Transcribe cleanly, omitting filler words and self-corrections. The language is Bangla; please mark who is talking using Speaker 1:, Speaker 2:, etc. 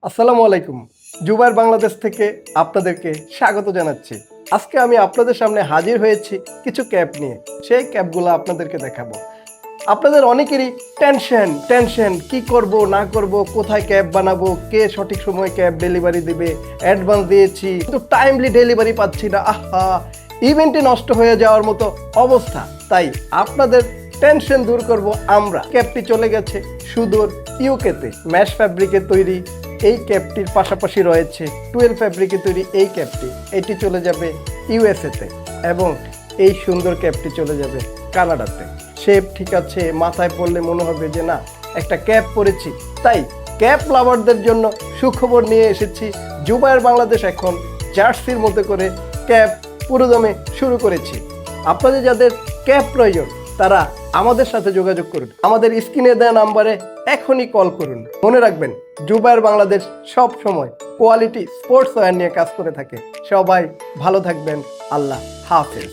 Speaker 1: আসসালামু আলাইকুম। জুবায়ের বাংলাদেশ থেকে আপনাদেরকে স্বাগত জানাচ্ছি। আজকে আমি আপনাদের সামনে হাজির হয়েছি কিছু ক্যাপ নিয়ে। সেই ক্যাপগুলো আপনাদেরকে দেখাবো। আপনাদের অনেকেরই টেনশন কি করব না করব, কোথায় ক্যাব বানাবো, কে সঠিক সময়ে ক্যাব ডেলিভারি দিবে, অ্যাডভান্স দিয়েছি কিন্তু টাইমলি ডেলিভারি পাচ্ছি না, আহা ইভেন্টে নষ্ট হয়ে যাওয়ার মতো অবস্থা। তাই আপনাদের টেনশন দূর করব আমরা। ক্যাপটি চলে গেছে সুদূর ইউকেতে। ম্যাশ ফ্যাব্রিকের তৈরি এই ক্যাপটির পাশাপাশি রয়েছে 12 ফ্যাব্রিকে তৈরি এই ক্যাপটি। এটি চলে যাবে ইউএসএতে এবং এই সুন্দর ক্যাপটি চলে যাবে কানাডাতে। শেপ ঠিক আছে, মাথায় পড়লে মনে হবে যে না একটা ক্যাপ পরেছি। তাই ক্যাপ লাভারদের জন্য সুখবর নিয়ে এসেছি। জুবায়ের বাংলাদেশ এখন জার্সির মতো করে ক্যাপ পুরোদমে শুরু করেছি। আপনাদের যাদের ক্যাপ প্রয়োজন তারা আমাদের সাথে যোগাযোগ করুন। আমাদের স্ক্রিনে দেওয়া নাম্বারে এখনই কল করুন। মনে রাখবেন, জুবায়ের বাংলাদেশ সব সময় কোয়ালিটি স্পোর্টস ওয়্যার নিয়ে কাজ করে থাকে। সবাই ভালো থাকবেন। আল্লাহ হাফেজ।